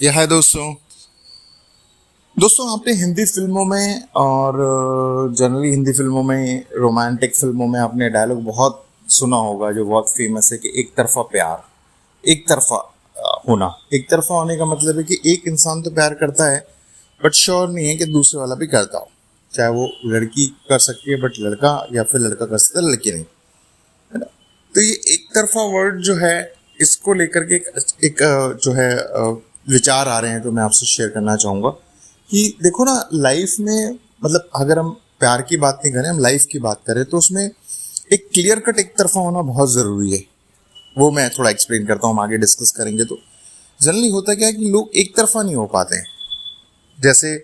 ये हाय दोस्तों। दोस्तों आपने हिंदी फिल्मों में और जनरली हिंदी फिल्मों में रोमांटिक फिल्मों में आपने डायलॉग बहुत सुना होगा जो बहुत फेमस है कि एक तरफा प्यार, एक तरफा होना। एक तरफा होने का मतलब है कि एक इंसान तो प्यार करता है बट श्योर नहीं है कि दूसरे वाला भी करता हो। चाहे वो लड़की कर सकती है बट लड़का, या फिर लड़का कर सकता है लड़की नहीं, है ना। तो ये एक तरफा वर्ड जो है, इसको लेकर के जो है विचार आ रहे हैं, तो मैं आपसे शेयर करना चाहूंगा कि देखो ना, लाइफ में मतलब अगर हम प्यार की बात नहीं करें, हम लाइफ की बात करें, तो उसमें एक क्लियर कट एक तरफा होना बहुत ज़रूरी है। वो मैं थोड़ा एक्सप्लेन करता हूँ, हम आगे डिस्कस करेंगे। तो जनरली होता क्या है कि लोग एक तरफा नहीं हो पाते हैं। जैसे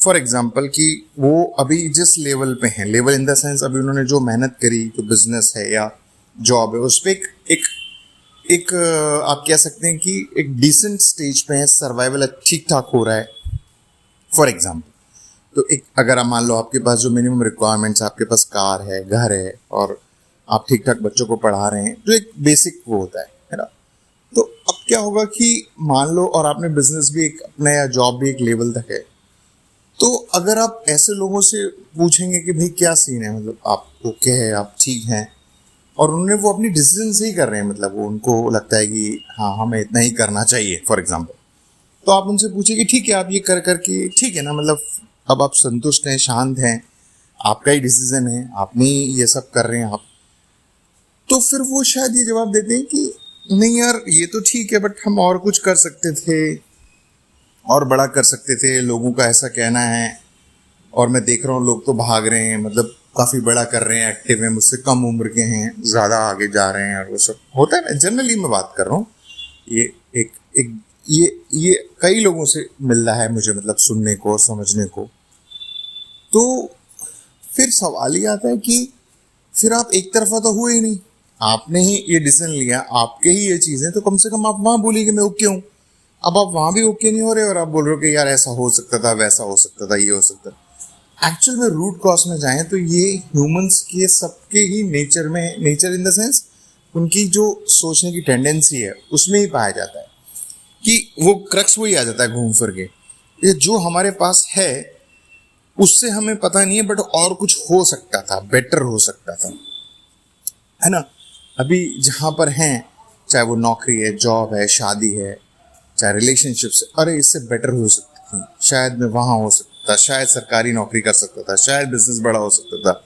फॉर एग्जाम्पल कि वो अभी जिस लेवल पे हैं, लेवल इन द सेंस अभी उन्होंने जो मेहनत करी, जो बिजनेस है या जॉब है, उस पर एक एक आप कह सकते हैं कि एक डिसेंट स्टेज पे है, सर्वाइवल ठीक ठाक हो रहा है। फॉर एग्जाम्पल, तो एक अगर आप मान लो आपके पास जो मिनिमम रिक्वायरमेंट्स, आपके पास कार है, घर है, और आप ठीक ठाक बच्चों को पढ़ा रहे हैं, जो एक बेसिक वो होता है ना। तो अब क्या होगा कि मान लो और आपने बिजनेस भी एक अपना या जॉब भी एक लेवल तक है, तो अगर आप ऐसे लोगों से पूछेंगे कि भाई क्या सीन है, मतलब आप ओके है, आप ठीक हैं, और उन्होंने वो अपनी डिसीजन से ही कर रहे हैं, मतलब वो उनको लगता है कि हाँ हमें इतना ही करना चाहिए फॉर एग्जाम्पल, तो आप उनसे पूछिए कि ठीक है आप ये कर करके ठीक है ना, मतलब अब आप संतुष्ट हैं, शांत हैं, आपका ही डिसीजन है, आप नहीं ये सब कर रहे हैं आप, तो फिर वो शायद ये जवाब देते हैं कि नहीं यार ये तो ठीक है बट हम और कुछ कर सकते थे, और बड़ा कर सकते थे, लोगों का ऐसा कहना है, और मैं देख रहा हूँ लोग तो भाग रहे हैं, मतलब काफी बड़ा कर रहे हैं, एक्टिव हैं, मुझसे कम उम्र के हैं, ज्यादा आगे जा रहे हैं, और वो सब होता है ना। जनरली मैं बात कर रहा हूँ, ये एक एक ये कई लोगों से मिल रहा है मुझे, मतलब सुनने को और समझने को। तो फिर सवाल ये आता है कि फिर आप एक तरफा तो हुए ही नहीं, आपने ही ये डिसीजन लिया, आपके ही ये चीजें, तो कम से कम आप वहां बोलिए कि मैं ओके हूँ। अब आप वहां भी ओके नहीं हो रहे और आप बोल रहे हो कि यार ऐसा हो सकता था, वैसा हो सकता था, ये हो सकता था। एक्चुअल में रूट कॉज में जाएं तो ये ह्यूमंस के सबके ही नेचर में, नेचर इन द सेंस उनकी जो सोचने की टेंडेंसी है उसमें ही पाया जाता है कि वो क्रक्स वही आ जाता है घूम फिर के, ये जो हमारे पास है उससे हमें पता नहीं है बट और कुछ हो सकता था, बेटर हो सकता था, है ना। अभी जहां पर हैं, चाहे वो नौकरी है, जॉब है, शादी है, चाहे रिलेशनशिप्स है, अरे इससे बेटर हो सकती थी, शायद मैं वहां हो सकता था, शायद सरकारी नौकरी कर सकता था, शायद बिजनेस बड़ा हो सकता था,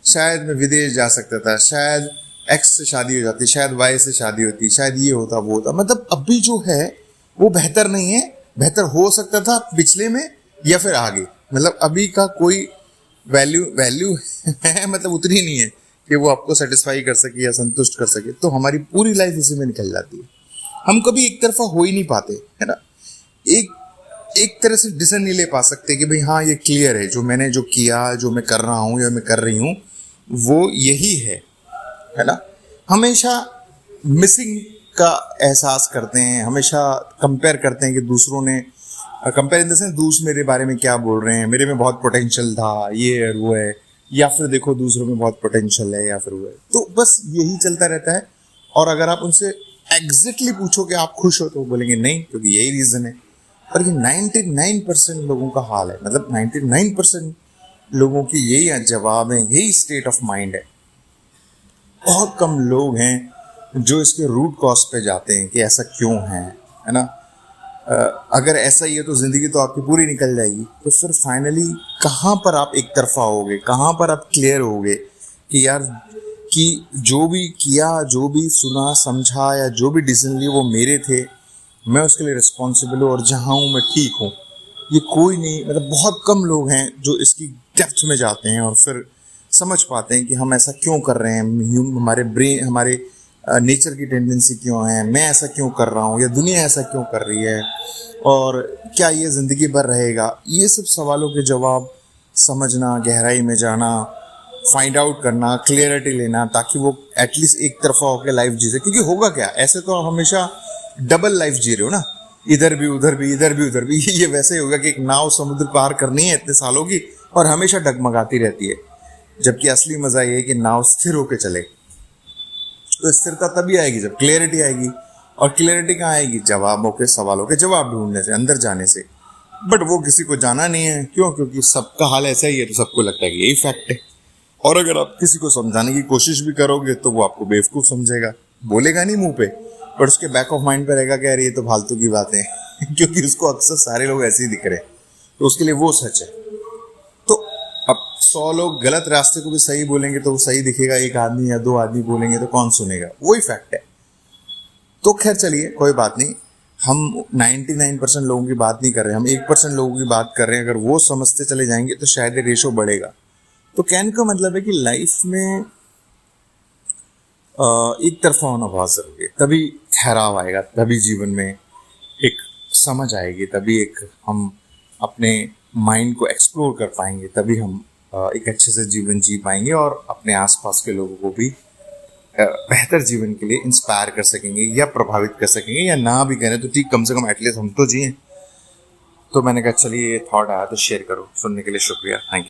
शायद मैं विदेश जा सकता था, शायद एक्स से शादी हो जाती, शायद वाई से शादी होती, शायद ये होता वो होता। मतलब अभी जो है वो बेहतर नहीं है, बेहतर हो सकता था पिछले में या फिर आगे, मतलब अभी का कोई वैल्यू वैल्यू है, मतलब उतनी नहीं है कि वो आपको सेटिस्फाई कर सके या संतुष्ट कर सके। तो हमारी पूरी लाइफ इसी में निकल जाती है, हम कभी एक तरफा हो ही नहीं पाते, है ना। एक एक तरह से डिसीजन नहीं ले पा सकते कि भाई हाँ ये क्लियर है, जो मैंने जो किया, जो मैं कर रहा हूँ या मैं कर रही हूँ वो यही है ना। हमेशा मिसिंग का एहसास करते हैं, हमेशा कंपेयर करते हैं कि दूसरों ने, कंपेयर इन द सेंस दूसरे मेरे बारे में क्या बोल रहे हैं, मेरे में बहुत पोटेंशियल था, ये है वो है, या फिर देखो दूसरों में बहुत पोटेंशियल है, या फिर वो है, तो बस यही चलता रहता है। और अगर आप उनसे एग्जैक्टली पूछो कि आप खुश हो, तो वो बोलेंगे नहीं, क्योंकि यही रीजन है। पर ये 99% लोगों का हाल है, मतलब 99% लोगों की यही जवाब है, यही स्टेट ऑफ माइंड है। बहुत कम लोग हैं जो इसके रूट कॉज पे जाते हैं कि ऐसा क्यों है ना। अगर ऐसा ही है तो जिंदगी तो आपकी पूरी निकल जाएगी, तो फिर फाइनली कहाँ पर आप एक तरफा होगे, कहाँ पर आप क्लियर होगे कि यार कि जो भी किया, जो भी सुना समझा, या जो भी डिसीजन लिए वो मेरे थे, मैं उसके लिए रिस्पॉन्सिबल हूँ, और जहाँ हूँ मैं ठीक हूँ। ये कोई नहीं, मतलब बहुत कम लोग हैं जो इसकी डेप्थ में जाते हैं और फिर समझ पाते हैं कि हम ऐसा क्यों कर रहे हैं, हमारे ब्रेन, हमारे नेचर की टेंडेंसी क्यों है, मैं ऐसा क्यों कर रहा हूँ, या दुनिया ऐसा क्यों कर रही है, और क्या ये ज़िंदगी भर रहेगा। ये सब सवालों के जवाब समझना, गहराई में जाना, फाइंड आउट करना, क्लियरिटी लेना, ताकि वो एटलीस्ट एक तरफा होकर लाइफ जी सके। क्योंकि होगा क्या, ऐसे तो आप हमेशा डबल लाइफ जी रहे हो ना, इधर भी उधर भी, इधर भी उधर भी। ये वैसे ही होगा कि एक नाव समुद्र पार करनी है इतने सालों की, और हमेशा डगमगाती रहती है, जबकि असली मजा ये है कि नाव स्थिर होकर चले। तो स्थिरता तभी आएगी जब क्लियरिटी आएगी, और क्लैरिटी कहाँ आएगी? जवाबों के, सवालों के जवाब ढूंढने से, अंदर जाने से। बट वो किसी को जाना नहीं है। क्यों? क्योंकि सबका हाल ऐसा ही है, तो सबको लगता है कि यही फैक्ट है। और अगर आप किसी को समझाने की कोशिश भी करोगे तो वो आपको बेवकूफ समझेगा, बोलेगा नहीं मुंह पे, पर उसके बैक ऑफ माइंड पे रहेगा कि यार ये तो फालतू की बातें हैं क्योंकि उसको अक्सर सारे लोग ऐसे ही दिख रहे हैं, तो उसके लिए वो सच है। तो अब 100 लोग गलत रास्ते को भी सही बोलेंगे तो वो सही दिखेगा, एक आदमी या 2 आदमी बोलेंगे तो कौन सुनेगा? वही फैक्ट है। तो खैर चलिए, कोई बात नहीं। हम 99% लोगों की बात नहीं कर रहे, हम 1% लोगों की बात कर रहे हैं। अगर वो समझते चले जाएंगे तो शायद ये रेशो बढ़ेगा। तो कहने का मतलब है कि लाइफ में एक तरफा होना बहुत जरूरी है, तभी ठहराव आएगा, तभी जीवन में एक समझ आएगी, तभी एक हम अपने माइंड को एक्सप्लोर कर पाएंगे, तभी हम एक अच्छे से जीवन जी पाएंगे और अपने आसपास के लोगों को भी बेहतर जीवन के लिए इंस्पायर कर सकेंगे या प्रभावित कर सकेंगे, या ना भी करें तो ठीक, कम से कम एटलीस्ट हम तो जिए। तो मैंने कहा चलिए ये थॉट आया तो शेयर करो। सुनने के लिए शुक्रिया, थैंक यू।